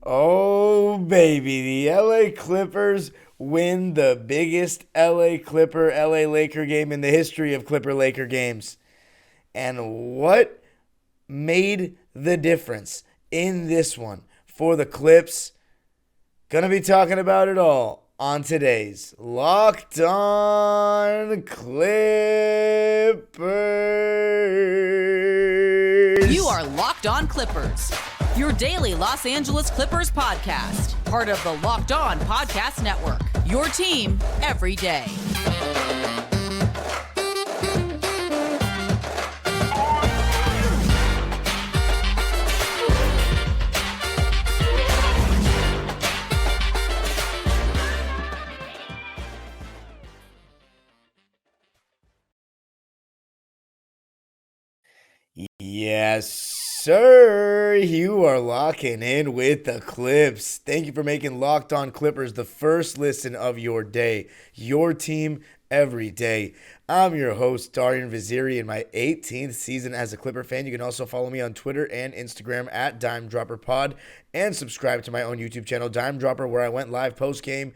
Oh, baby. The LA Clippers win the biggest LA Laker game in the history of Clipper Laker games. And what made the difference in this one for the Clips? Gonna be talking about it all on today's Locked On You Clippers. are Locked On Clippers, your daily Los Angeles Clippers podcast, part of the Locked On Podcast Network, your team every day. Yes, sir. You are locking in with the Clips. Thank you for making Locked On Clippers the first listen of your day, your team every day. I'm your host, Darian Vaziri, in my 18th season as a Clipper fan. You can also follow me on Twitter and Instagram at DimeDropperPod and subscribe to my own YouTube channel, Dime Dropper, where I went live post-game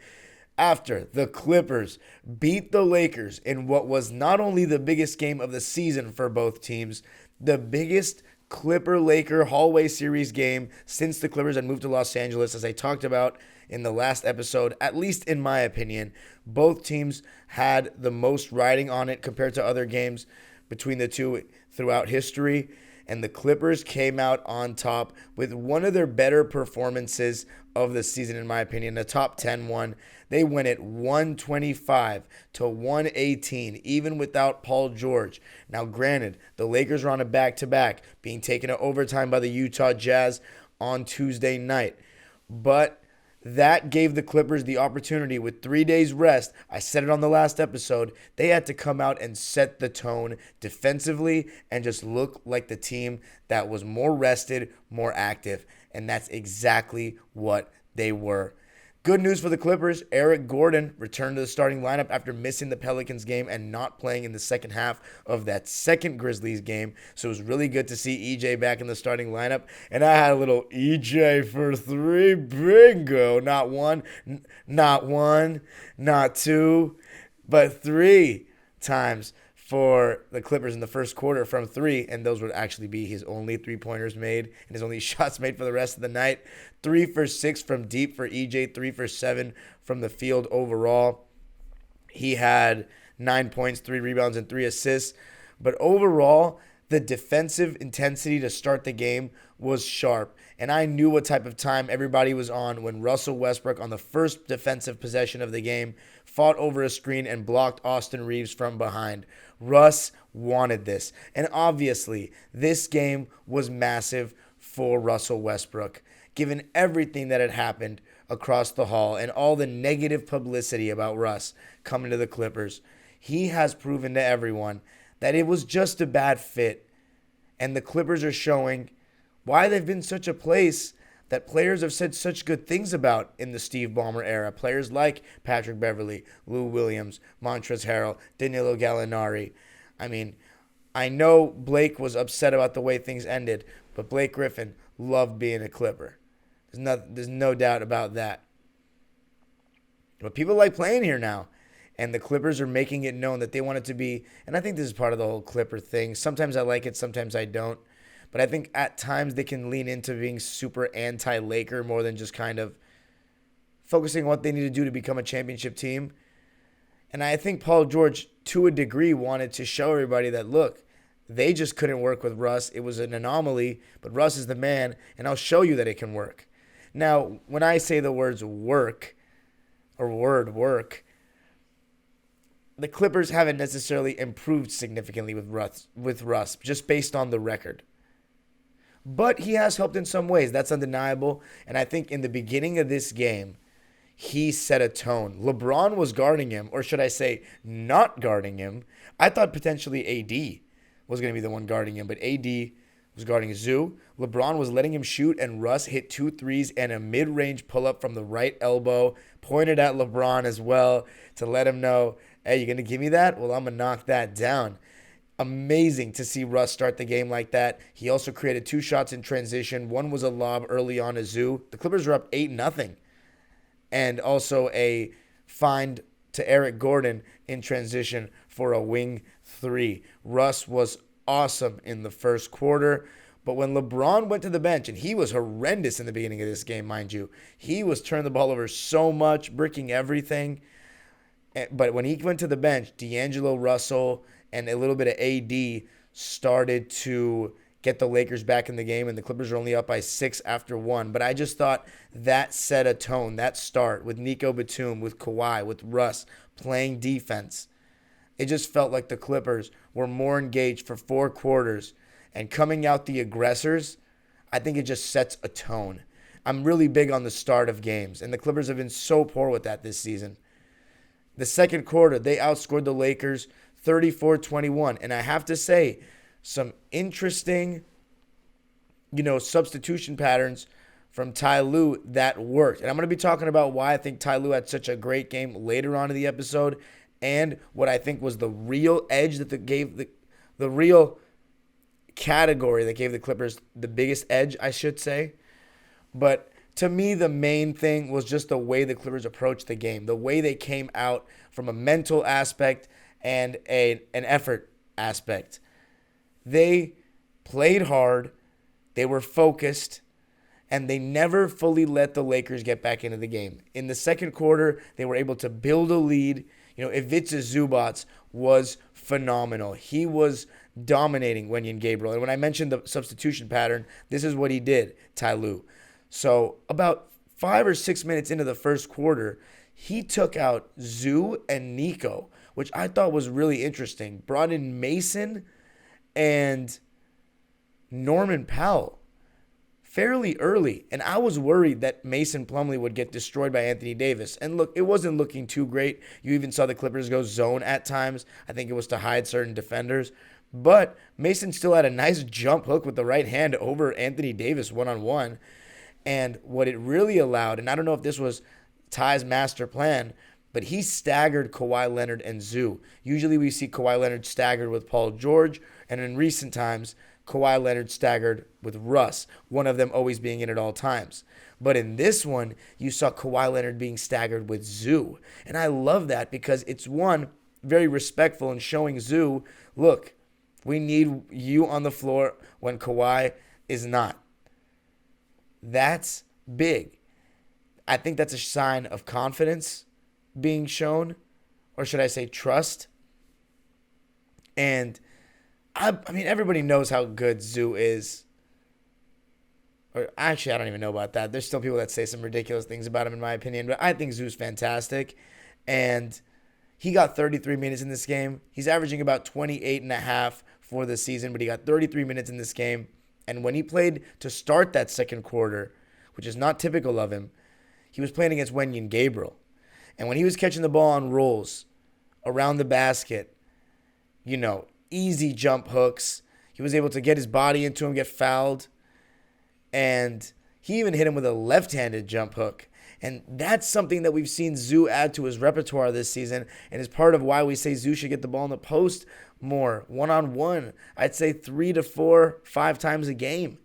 after the Clippers beat the Lakers in what was not only the biggest game of the season for both teams, the biggest Clipper-Laker hallway series game since the Clippers had moved to Los Angeles. As I talked about in the last episode, at least in my opinion, both teams had the most riding on it compared to other games between the two throughout history. And the Clippers came out on top with one of their better performances of the season, in my opinion, a top 10 one. They win it 125 to 118, even without Paul George. Now, granted, the Lakers are on a back-to-back, being taken to overtime by the Utah Jazz on Tuesday night. But that gave the Clippers the opportunity with 3 days rest. I said it on the last episode. They had to come out and set the tone defensively and just look like the team that was more rested, more active. And that's exactly what they were. Good news for the Clippers. Eric Gordon returned to the starting lineup after missing the Pelicans game and not playing in the second half of that second Grizzlies game. So it was really good to see EJ back in the starting lineup. And I had a little EJ for three bingo. Not one, not two, but three times for the Clippers in the first quarter from three, and those would actually be his only three-pointers made and his only shots made for the rest of the night. 3 for 6 from deep for EJ, 3 for 7 from the field overall. He had 9 points, 3 rebounds, and 3 assists. But overall, the defensive intensity to start the game was sharp. And I knew what type of time everybody was on when Russell Westbrook, on the first defensive possession of the game, fought over a screen and blocked Austin Reeves from behind. Russ wanted this. And obviously, this game was massive for Russell Westbrook, given everything that had happened across the hall and all the negative publicity about Russ coming to the Clippers. He has proven to everyone that it was just a bad fit. And the Clippers are showing why they've been such a place that players have said such good things about in the Steve Ballmer era. Players like Patrick Beverley, Lou Williams, Montrezl Harrell, Danilo Gallinari. I mean, I know Blake was upset about the way things ended, but Blake Griffin loved being a Clipper. There's no doubt about that. But people like playing here now. And the Clippers are making it known that they want it to be, and I think this is part of the whole Clipper thing. Sometimes I like it, sometimes I don't. But I think at times they can lean into being super anti-Laker more than just kind of focusing on what they need to do to become a championship team. And I think Paul George, to a degree, wanted to show everybody that, look, they just couldn't work with Russ. It was an anomaly, but Russ is the man, and I'll show you that it can work. Now, when I say the words work, or word work, the Clippers haven't necessarily improved significantly with Russ, just based on the record. But he has helped in some ways. That's undeniable. And I think in the beginning of this game, he set a tone. LeBron was guarding him, or should I say not guarding him. I thought potentially AD was going to be the one guarding him, but AD was guarding Zoo. LeBron was letting him shoot, and Russ hit 2 threes and a mid-range pull-up from the right elbow, pointed at LeBron as well to let him know, hey, you going to give me that? Well, I'm going to knock that down. amazing to see Russ start the game like that. He also created 2 shots in transition. One was a lob early on to Zoo. The Clippers were up 8-0. And also a find to Eric Gordon in transition for a wing 3. Russ was awesome in the first quarter. But when LeBron went to the bench, and he was horrendous in the beginning of this game, mind you, he was turning the ball over so much, bricking everything. But when he went to the bench, D'Angelo Russell and a little bit of AD started to get the Lakers back in the game, and the Clippers are only up by 6 after 1. But I just thought that set a tone, that start with Nico Batum, with Kawhi, with Russ playing defense. It just felt like the Clippers were more engaged for 4 quarters. And coming out the aggressors, I think it just sets a tone. I'm really big on the start of games, and the Clippers have been so poor with that this season. The second quarter, they outscored the Lakers 34-21. And I have to say, some interesting, substitution patterns from Ty Lue that worked. And I'm going to be talking about why I think Ty Lue had such a great game later on in the episode, and what I think was the real edge that gave the real category that gave the Clippers the biggest edge, I should say. But to me, the main thing was just the way the Clippers approached the game, the way they came out from a mental aspect and an effort aspect. They played hard, they were focused, and they never fully let the Lakers get back into the game. In the second quarter, they were able to build a lead. Ivica Zubac was phenomenal. He was dominating Wenyen Gabriel. And when I mentioned the substitution pattern, this is what he did, Ty Lue. So about 5 or 6 minutes into the first quarter, he took out Zoo and Nico, which I thought was really interesting. Brought in Mason and Norman Powell fairly early. And I was worried that Mason Plumlee would get destroyed by Anthony Davis. And look, it wasn't looking too great. You even saw the Clippers go zone at times. I think it was to hide certain defenders. But Mason still had a nice jump hook with the right hand over Anthony Davis one-on-one. And what it really allowed, and I don't know if this was Ty's master plan, but he staggered Kawhi Leonard and Zoo. Usually we see Kawhi Leonard staggered with Paul George, and in recent times, Kawhi Leonard staggered with Russ, one of them always being in at all times. But in this one, you saw Kawhi Leonard being staggered with Zoo. And I love that because it's, one, very respectful in showing Zoo, look, we need you on the floor when Kawhi is not. That's big. I think that's a sign of confidence being shown, or should I say trust. And I mean, everybody knows how good Zoo is. Or actually, I don't even know about that. There's still people that say some ridiculous things about him, in my opinion. But I think Zoo's fantastic. And he got 33 minutes in this game. He's averaging about 28.5 for the season, but he got 33 minutes in this game. And when he played to start that second quarter, which is not typical of him, he was playing against Wenyen Gabriel. And when he was catching the ball on rolls around the basket, easy jump hooks, he was able to get his body into him, get fouled. And he even hit him with a left-handed jump hook. And that's something that we've seen Zoo add to his repertoire this season, and is part of why we say Zoo should get the ball in the post more, one-on-one. I'd say 3 to 4, 5 times a game.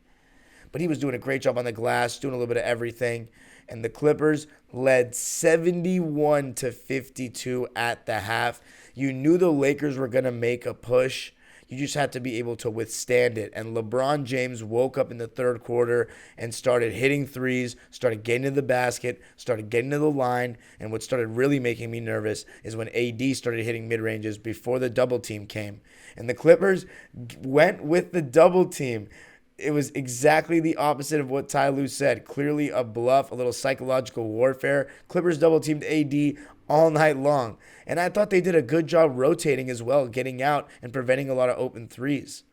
But he was doing a great job on the glass, doing a little bit of everything. And the Clippers led 71-52 at the half. You knew the Lakers were going to make a push. You just had to be able to withstand it. And LeBron James woke up in the third quarter and started hitting threes, started getting to the basket, started getting to the line. And what started really making me nervous is when AD started hitting mid-ranges before the double team came. And the Clippers went with the double team. It was exactly the opposite of what Ty Lue said. Clearly a bluff, a little psychological warfare. Clippers double-teamed AD all night long. And I thought they did a good job rotating as well, getting out and preventing a lot of open threes.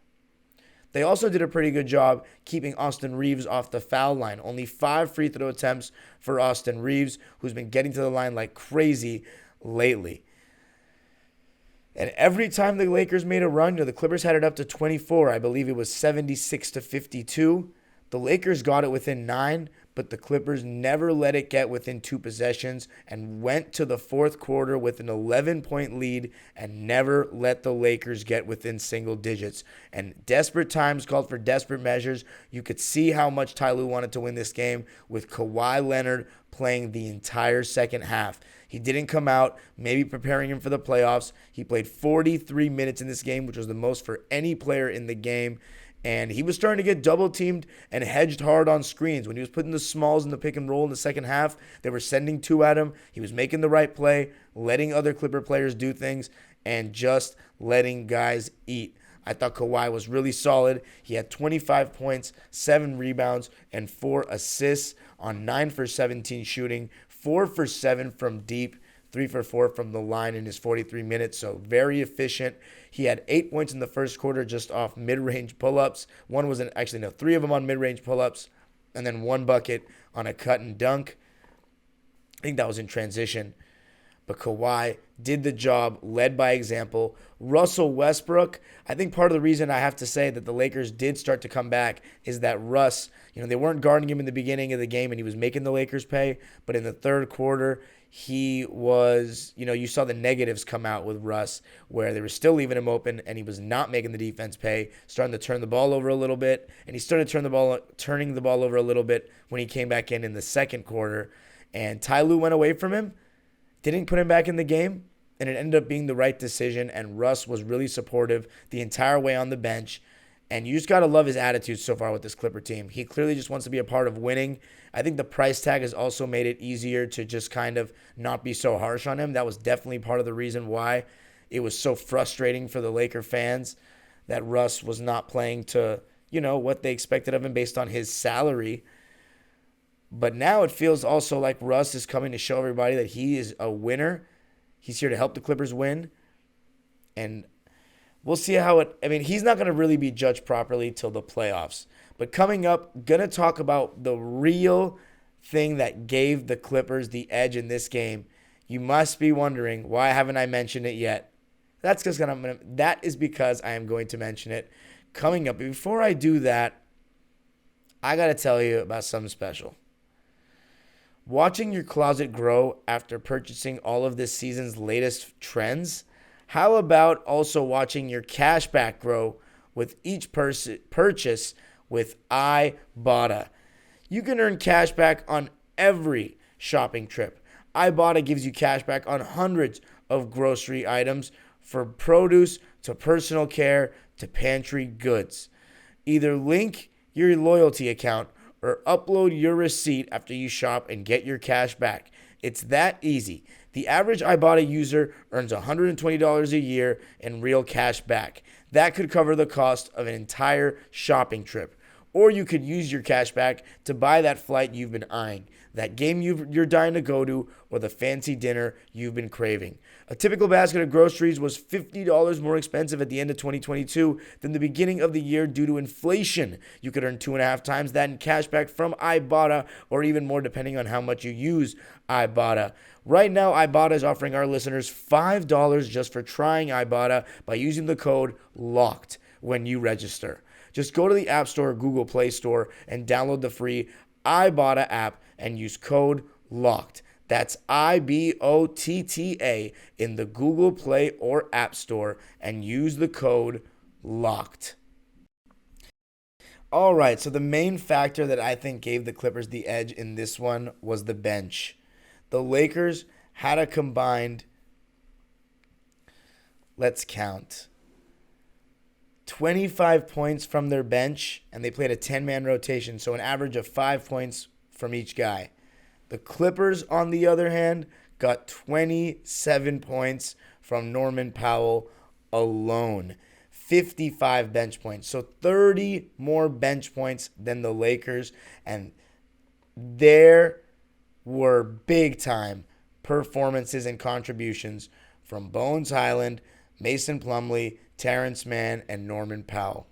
They also did a pretty good job keeping Austin Reeves off the foul line. Only 5 free throw attempts for Austin Reeves, who's been getting to the line like crazy lately. And every time the Lakers made a run, the Clippers had it up to 24. I believe it was 76-52. The Lakers got it within 9, but the Clippers never let it get within 2 possessions and went to the fourth quarter with an 11-point lead and never let the Lakers get within single digits. And desperate times called for desperate measures. You could see how much Ty Lue wanted to win this game with Kawhi Leonard playing the entire second half. He didn't come out, maybe preparing him for the playoffs. He played 43 minutes in this game, which was the most for any player in the game. And he was starting to get double teamed and hedged hard on screens. When he was putting the smalls in the pick and roll in the second half, they were sending 2 at him. He was making the right play, letting other Clipper players do things, and just letting guys eat. I thought Kawhi was really solid. He had 25 points, 7 rebounds, and 4 assists on 9 for 17 shooting, 4 for 7 from deep, 3 for 4 from the line in his 43 minutes, so very efficient. He had 8 points in the first quarter just off mid-range pull-ups. 3 of them on mid-range pull-ups, and then 1 bucket on a cut and dunk. I think that was in transition. But Kawhi did the job, led by example. Russell Westbrook, I think part of the reason I have to say that the Lakers did start to come back is that Russ, they weren't guarding him in the beginning of the game and he was making the Lakers pay. But in the third quarter, he was, you saw the negatives come out with Russ where they were still leaving him open and he was not making the defense pay, starting to turn the ball over a little bit. And he started turning the ball over a little bit when he came back in the second quarter. And Ty Lue went away from him. Didn't put him back in the game, and it ended up being the right decision, and Russ was really supportive the entire way on the bench, and you just got to love his attitude so far with this Clipper team. He clearly just wants to be a part of winning. I think the price tag has also made it easier to just kind of not be so harsh on him. That was definitely part of the reason why it was so frustrating for the Laker fans that Russ was not playing to, what they expected of him based on his salary. But now it feels also like Russ is coming to show everybody that he is a winner. He's here to help the Clippers win. And we'll see he's not going to really be judged properly till the playoffs. But coming up, going to talk about the real thing that gave the Clippers the edge in this game. You must be wondering, why haven't I mentioned it yet? That is because I am going to mention it coming up. Before I do that, I got to tell you about something special. Watching your closet grow after purchasing all of this season's latest trends? How about also watching your cash back grow with each purchase with Ibotta? You can earn cash back on every shopping trip. Ibotta gives you cash back on hundreds of grocery items, from produce to personal care to pantry goods. Either link your loyalty account or upload your receipt after you shop and get your cash back. It's that easy. The average Ibotta user earns $120 a year in real cash back. That could cover the cost of an entire shopping trip. Or you could use your cash back to buy that flight you've been eyeing, that game you're dying to go to, or the fancy dinner you've been craving. A typical basket of groceries was $50 more expensive at the end of 2022 than the beginning of the year due to inflation. You could earn 2.5 times that in cash back from Ibotta, or even more depending on how much you use Ibotta. Right now, Ibotta is offering our listeners $5 just for trying Ibotta by using the code LOCKED when you register. Just go to the App Store or Google Play Store and download the free Ibotta app and use code LOCKED. That's IBOTTA in the Google Play or App Store and use the code LOCKED. All right, so the main factor that I think gave the Clippers the edge in this one was the bench. The Lakers had a combined, let's count, 25 points from their bench, and they played a 10-man rotation, so an average of 5 points from each guy. The Clippers, on the other hand, got 27 points from Norman Powell alone. 55 bench points, so 30 more bench points than the Lakers, and there were big-time performances and contributions from Bones Highland, Mason Plumlee, Terrence Mann, and Norman Powell.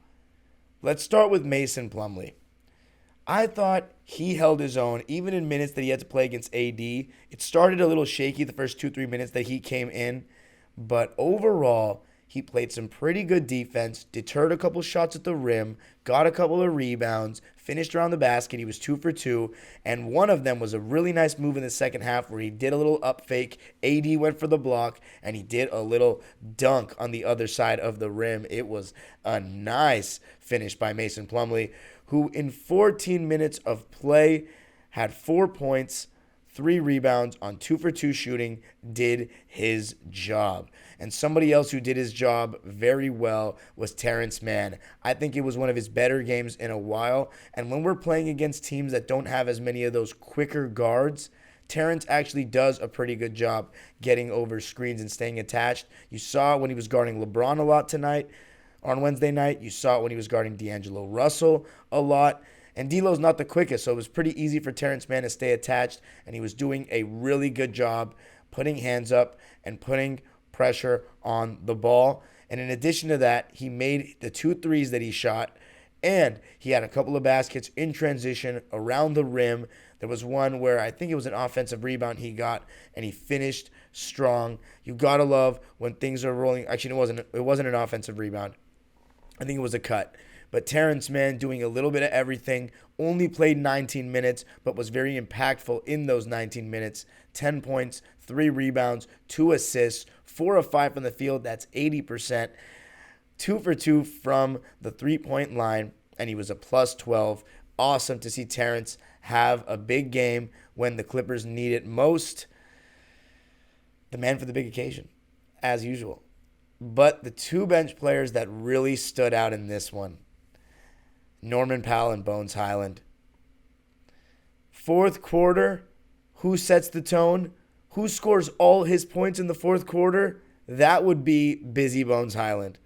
Let's start with Mason Plumlee. I thought he held his own, even in minutes that he had to play against AD. It started a little shaky the first 2-3 minutes that he came in, but overall, he played some pretty good defense, deterred a couple shots at the rim, got a couple of rebounds, finished around the basket. He was 2 for 2, and one of them was a really nice move in the second half where he did a little up fake. AD went for the block, and he did a little dunk on the other side of the rim. It was a nice finish by Mason Plumlee, who in 14 minutes of play had 4 points, 3 rebounds on 2 for 2 shooting, did his job. And somebody else who did his job very well was Terrence Mann. I think it was one of his better games in a while. And when we're playing against teams that don't have as many of those quicker guards, Terrence actually does a pretty good job getting over screens and staying attached. You saw it when he was guarding LeBron a lot tonight on Wednesday night. You saw it when he was guarding D'Angelo Russell a lot. And D'Lo's not the quickest, so it was pretty easy for Terrence Mann to stay attached, and he was doing a really good job putting hands up and putting pressure on the ball. And in addition to that, he made the 2 threes that he shot, and he had a couple of baskets in transition around the rim. There was one where I think it was an offensive rebound he got, and he finished strong. You gotta love when things are rolling. Actually, it wasn't an offensive rebound. I think it was a cut. But Terrence Mann doing a little bit of everything, only played 19 minutes, but was very impactful in those 19 minutes. 10 points, 3 rebounds, 2 assists, 4 of 5 from the field. That's 80%. 2 for 2 from the three-point line, and he was a plus 12. Awesome to see Terrence have a big game when the Clippers need it most. The man for the big occasion, as usual. But the 2 bench players that really stood out in this one, Norman Powell and Bones Hyland. Fourth quarter, who sets the tone? Who scores all his points in the fourth quarter? That would be Busy Bones Hyland.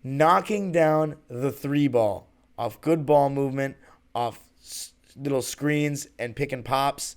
Knocking down the 3 ball off good ball movement, off little screens and pick and pops,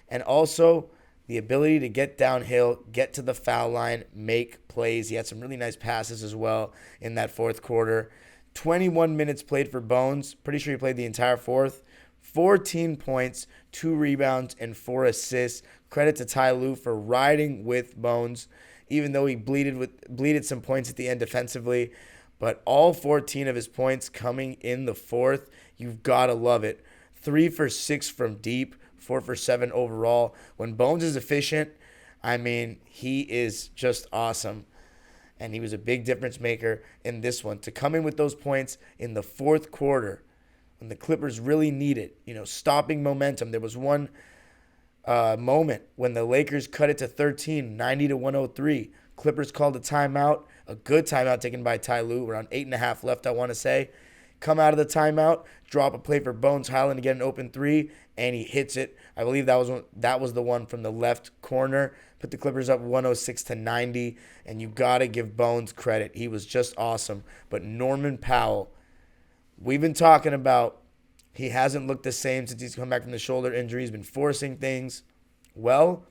and also the ability to get downhill, get to the foul line, make plays. He had some really nice passes as well in that fourth quarter. 21 minutes played for Bones. Pretty sure he played the entire fourth. 14 points, 2 rebounds, and 4 assists. Credit to Ty Lue for riding with Bones, even though he bleeded some points at the end defensively. But all 14 of his points coming in the fourth, you've got to love it. 3 for 6 from deep, 4 for 7 overall. When Bones is efficient, I mean, he is just awesome. And he was a big difference maker in this one. To come in with those points in the fourth quarter when the Clippers really need it, stopping momentum. There was one moment when the Lakers cut it to 13, 90-103. Clippers called a timeout, a good timeout taken by Ty Lue, around 8.5 left, I want to say. Come out of the timeout, drop a play for Bones Hyland to get an open 3, and he hits it. I believe that was the one from the left corner. Put the Clippers up 106-90, and you got to give Bones credit. He was just awesome. But Norman Powell, we've been talking about he hasn't looked the same since he's come back from the shoulder injury. He's been forcing things. Well,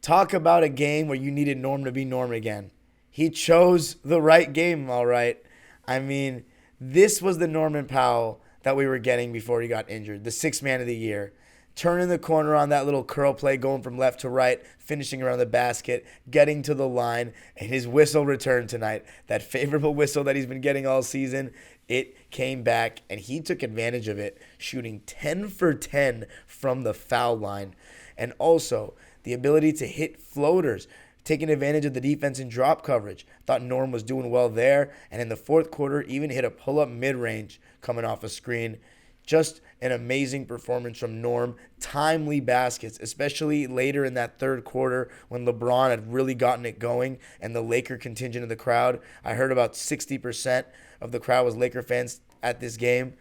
talk about a game where you needed Norm to be Norm again. He chose the right game, all right. I mean, this was the Norman Powell that we were getting before he got injured, the 6th man of the year. Turning the corner on that little curl play, going from left to right, finishing around the basket, getting to the line, and his whistle returned tonight. That favorable whistle that he's been getting all season, it came back, and he took advantage of it, shooting 10 for 10 from the foul line. And also, the ability to hit floaters, taking advantage of the defense in drop coverage. Thought Norm was doing well there, and in the fourth quarter, even hit a pull-up mid-range coming off a screen. Just an amazing performance from Norm. Timely baskets, especially later in that third quarter when LeBron had really gotten it going and the Laker contingent of the crowd. I heard about 60% of the crowd was Laker fans at this game.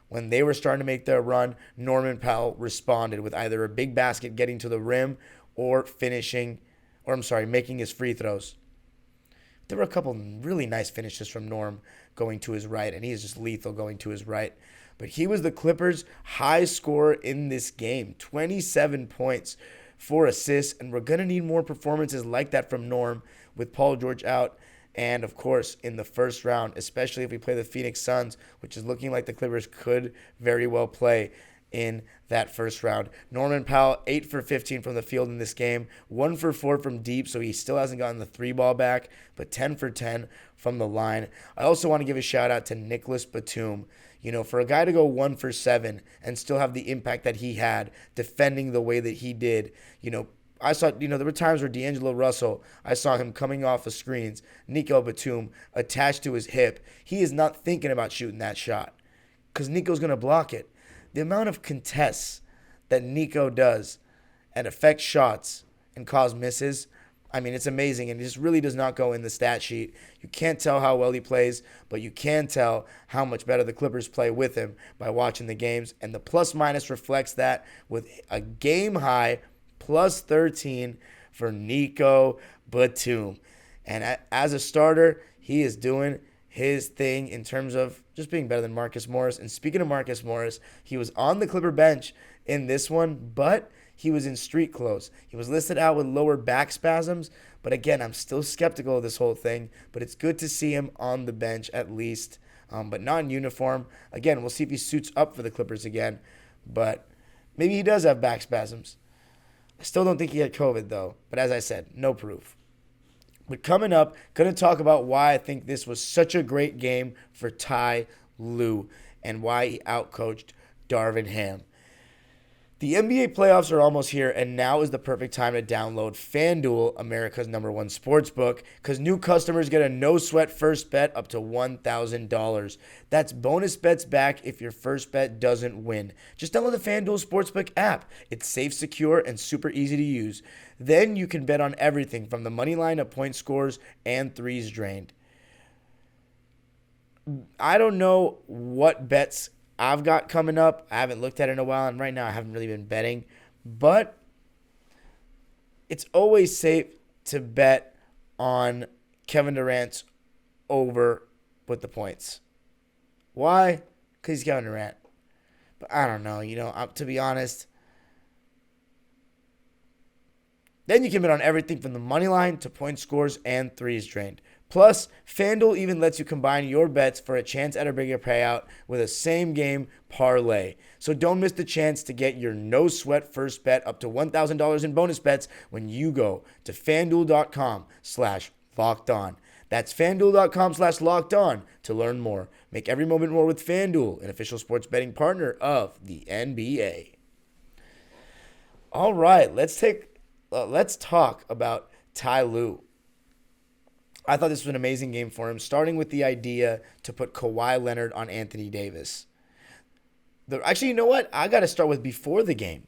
When they were starting to make their run, Norman Powell responded with either a big basket getting to the rim or making his free throws. There were a couple really nice finishes from Norm going to his right, and he is just lethal going to his right. But he was the Clippers' high scorer in this game. 27 points, 4 assists, and we're going to need more performances like that from Norm with Paul George out. And, of course, in the first round, especially if we play the Phoenix Suns, which is looking like the Clippers could very well play in that first round. Norman Powell, 8 for 15 from the field in this game, 1 for 4 from deep, so he still hasn't gotten the 3-ball back, but 10 for 10 from the line. I also want to give a shout out to Nicholas Batum. For a guy to go 1 for 7 and still have the impact that he had defending the way that he did, I saw, there were times where D'Angelo Russell, I saw him coming off of screens, Nico Batum attached to his hip. He is not thinking about shooting that shot because Nico's going to block it. The amount of contests that Nico does and affect shots and cause misses, it's amazing, and it just really does not go in the stat sheet. You can't tell how well he plays, but you can tell how much better the Clippers play with him by watching the games, and the plus-minus reflects that with a game-high plus 13 for Nico Batum. And as a starter, he is doing his thing in terms of just being better than Marcus Morris. And speaking of Marcus Morris, he was on the Clipper bench in this one, but he was in street clothes. He was listed out with lower back spasms, but again, I'm still skeptical of this whole thing, but it's good to see him on the bench at least, but not in uniform. Again, we'll see if he suits up for the Clippers again, but maybe he does have back spasms. I still don't think he had COVID, though. But as I said, no proof. But coming up, going to talk about why I think this was such a great game for Ty Lue and why he outcoached Darvin Ham. The NBA playoffs are almost here, and now is the perfect time to download FanDuel, America's #1 sportsbook, because new customers get a no-sweat first bet up to $1,000. That's bonus bets back if your first bet doesn't win. Just download the FanDuel Sportsbook app. It's safe, secure, and super easy to use. Then you can bet on everything from the money line to point scores and threes drained. I don't know what bets I've got coming up. I haven't looked at it in a while, and right now I haven't really been betting. But it's always safe to bet on Kevin Durant's over with the points. Why? Because he's Kevin Durant. But I don't know. To be honest, then you can bet on everything from the money line to point scores and threes drained. Plus, FanDuel even lets you combine your bets for a chance at a bigger payout with a same-game parlay. So don't miss the chance to get your no-sweat first bet up to $1,000 in bonus bets when you go to FanDuel.com/LockedOn. That's FanDuel.com/LockedOn to learn more. Make every moment more with FanDuel, an official sports betting partner of the NBA. All right, let's talk about Ty Lue. I thought this was an amazing game for him, starting with the idea to put Kawhi Leonard on Anthony Davis. Actually, you know what? I got to start with before the game.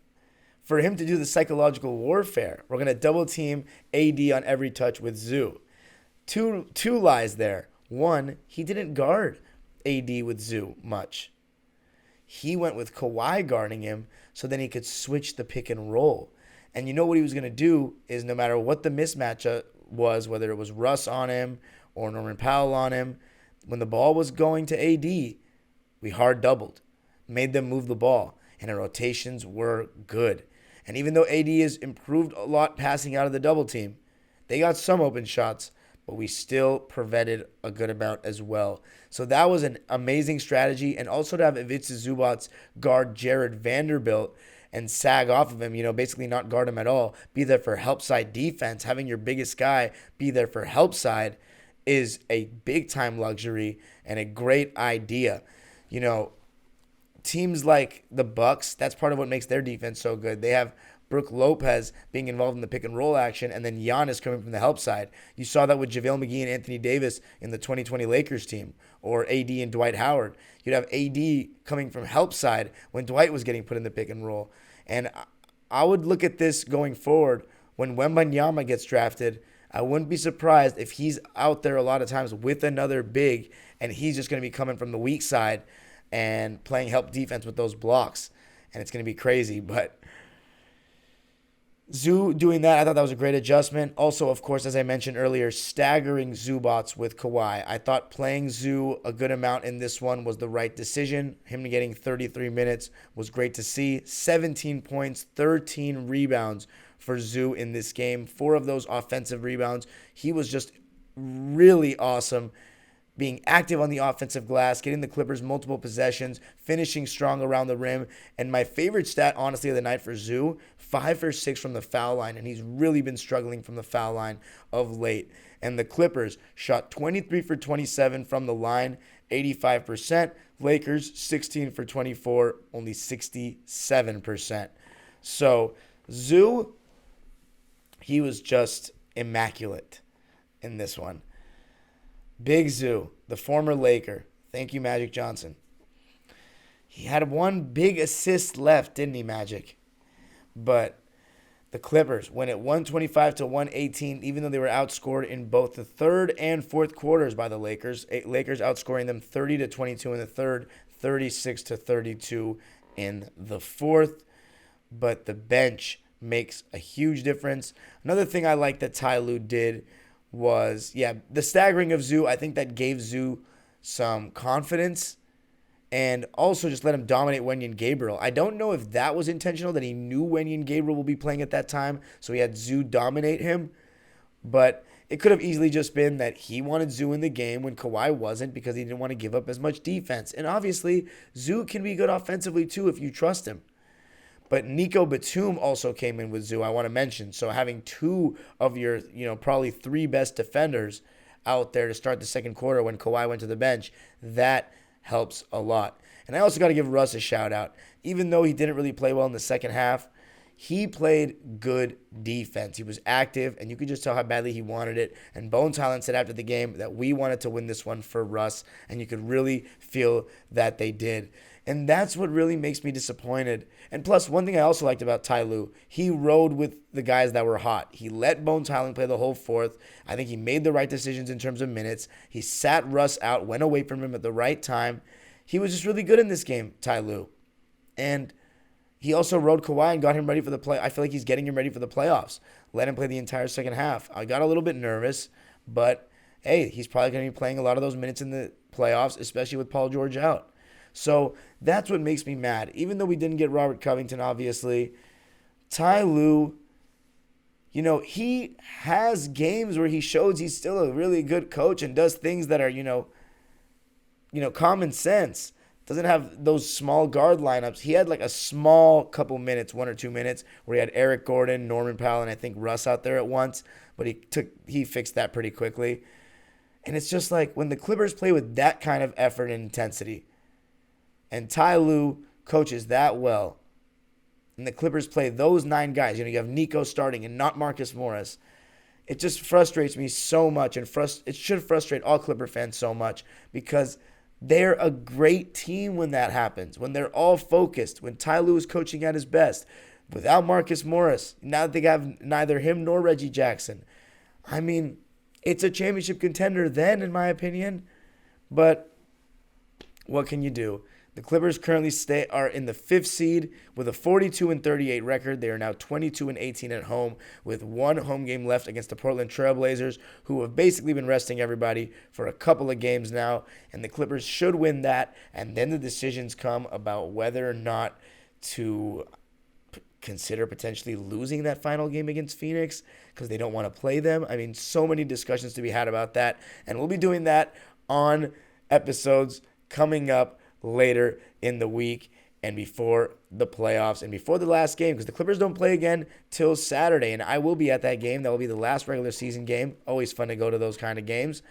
For him to do the psychological warfare, we're going to double team AD on every touch with Zoo. Two lies there. One, he didn't guard AD with Zoo much. He went with Kawhi guarding him so then he could switch the pick and roll. And you know what he was going to do is no matter what the mismatch was, whether it was Russ on him or Norman Powell on him, when the ball was going to AD, we hard doubled, made them move the ball, and our rotations were good. And even though AD has improved a lot passing out of the double team, they got some open shots, but we still prevented a good amount as well. So that was an amazing strategy, and also to have Ivica Zubac guard Jared Vanderbilt and sag off of him, basically not guard him at all, be there for help side defense, having your biggest guy be there for help side is a big-time luxury and a great idea. Teams like the Bucks, that's part of what makes their defense so good. They have Brook Lopez being involved in the pick-and-roll action, and then Giannis coming from the help side. You saw that with JaVale McGee and Anthony Davis in the 2020 Lakers team, or AD and Dwight Howard. You'd have AD coming from help side when Dwight was getting put in the pick-and-roll. And I would look at this going forward. When Wembanyama gets drafted, I wouldn't be surprised if he's out there a lot of times with another big, and he's just going to be coming from the weak side and playing help defense with those blocks. And it's going to be crazy, but Zoo doing that, I thought that was a great adjustment. Also, of course, as I mentioned earlier, staggering Zubac with Kawhi. I thought playing Zoo a good amount in this one was the right decision. Him getting 33 minutes was great to see. 17 points, 13 rebounds for Zoo in this game. 4 of those offensive rebounds. He was just really awesome, being active on the offensive glass, getting the Clippers multiple possessions, finishing strong around the rim. And my favorite stat, honestly, of the night for Zoo, 5 for 6 from the foul line, and he's really been struggling from the foul line of late. And the Clippers shot 23 for 27 from the line, 85%, Lakers, 16 for 24, only 67%. So Zoo, he was just immaculate in this one. Big Zoo, the former Laker. Thank you, Magic Johnson. He had one big assist left, didn't he, Magic? But the Clippers win at 125 to 118, even though they were outscored in both the third and fourth quarters by the Lakers. Lakers outscoring them 30 to 22 in the third, 36 to 32 in the fourth. But the bench makes a huge difference. Another thing I like that Ty Lue did was, the staggering of Zoo. I think that gave Zoo some confidence and also just let him dominate Wenyen and Gabriel. I don't know if that was intentional, that he knew Wenyen and Gabriel will be playing at that time, so he had Zoo dominate him. But it could have easily just been that he wanted Zoo in the game when Kawhi wasn't because he didn't want to give up as much defense. And obviously, Zoo can be good offensively too if you trust him. But Nico Batum also came in with Zoo, I want to mention. So having two of your, probably three best defenders out there to start the second quarter when Kawhi went to the bench, that helps a lot. And I also got to give Russ a shout out. Even though he didn't really play well in the second half, he played good defense. He was active, and you could just tell how badly he wanted it. And Bones Highland said after the game that we wanted to win this one for Russ, and you could really feel that they did. And that's what really makes me disappointed. And plus, one thing I also liked about Ty Lue, he rode with the guys that were hot. He let Bones Highland play the whole fourth. I think he made the right decisions in terms of minutes. He sat Russ out, went away from him at the right time. He was just really good in this game, Ty Lue. And he also rode Kawhi and got him ready for the play. I feel like he's getting him ready for the playoffs. Let him play the entire second half. I got a little bit nervous, but hey, he's probably going to be playing a lot of those minutes in the playoffs, especially with Paul George out. So that's what makes me mad. Even though we didn't get Robert Covington, obviously, Ty Lue, he has games where he shows he's still a really good coach and does things that are, common sense. Doesn't have those small guard lineups. He had like a small couple minutes, 1 or 2 minutes, where he had Eric Gordon, Norman Powell, and I think Russ out there at once. But he fixed that pretty quickly. And it's just like when the Clippers play with that kind of effort and intensity, and Ty Lue coaches that well, and the Clippers play those 9 guys, you have Nico starting and not Marcus Morris, it just frustrates me so much, and it should frustrate all Clipper fans so much, because they're a great team when that happens, when they're all focused, when Ty Lue is coaching at his best. Without Marcus Morris, now that they have neither him nor Reggie Jackson, I mean, it's a championship contender then, in my opinion, but what can you do? The Clippers currently are in the 5th seed with a 42-38 record. They are now 22-18 at home with 1 home game left against the Portland Trail Blazers, who have basically been resting everybody for a couple of games now. And the Clippers should win that, and then the decisions come about whether or not to consider potentially losing that final game against Phoenix because they don't want to play them. I mean, so many discussions to be had about that, and we'll be doing that on episodes coming up later in the week and before the playoffs and before the last game, because the Clippers don't play again till Saturday, and I will be at that game. That will be the last regular season game. Always fun to go to those kind of games.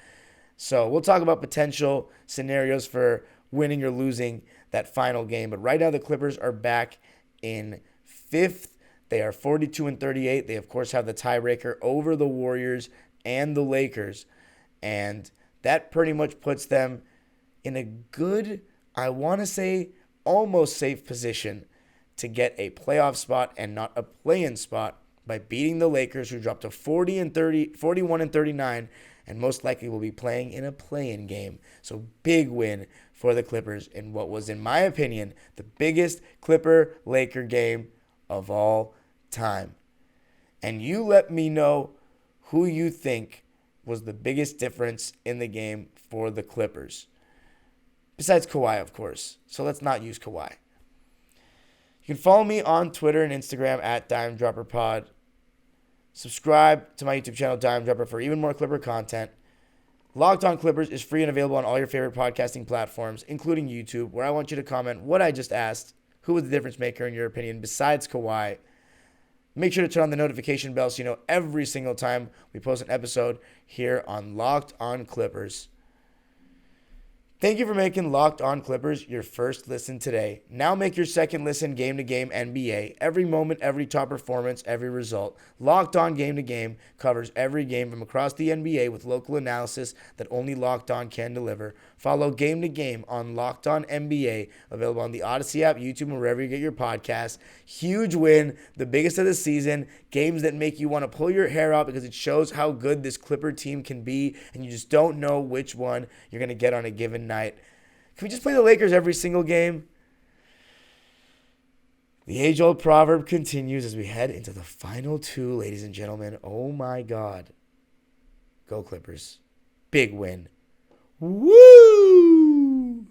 So we'll talk about potential scenarios for winning or losing that final game. But right now the Clippers are back in 5th. They are 42-38. They, of course, have the tiebreaker over the Warriors and the Lakers. And that pretty much puts them in a good, I want to say, almost safe position to get a playoff spot and not a play-in spot by beating the Lakers, who dropped to 41-39, and most likely will be playing in a play-in game. So big win for the Clippers in what was, in my opinion, the biggest Clipper-Laker game of all time. And you let me know who you think was the biggest difference in the game for the Clippers. Besides Kawhi, of course. So let's not use Kawhi. You can follow me on Twitter and Instagram at DimeDropperPod. Subscribe to my YouTube channel, Dime Dropper, for even more Clipper content. Locked On Clippers is free and available on all your favorite podcasting platforms, including YouTube, where I want you to comment what I just asked. Who was the difference maker in your opinion besides Kawhi? Make sure to turn on the notification bell so you know every single time we post an episode here on Locked On Clippers. Thank you for making Locked On Clippers your first listen today. Now make your second listen game to game NBA. Every moment, every top performance, every result. Locked On Game to Game covers every game from across the NBA with local analysis that only Locked On can deliver. Follow Game to Game on Locked On NBA, available on the Odyssey app, YouTube, and wherever you get your podcasts. Huge win, the biggest of the season. Games that make you want to pull your hair out because it shows how good this Clipper team can be, and you just don't know which one you're going to get on a given night. Can we just play the Lakers every single game? The age-old proverb continues as we head into the final two, ladies and gentlemen. Oh my God. Go Clippers. Big win. Woo!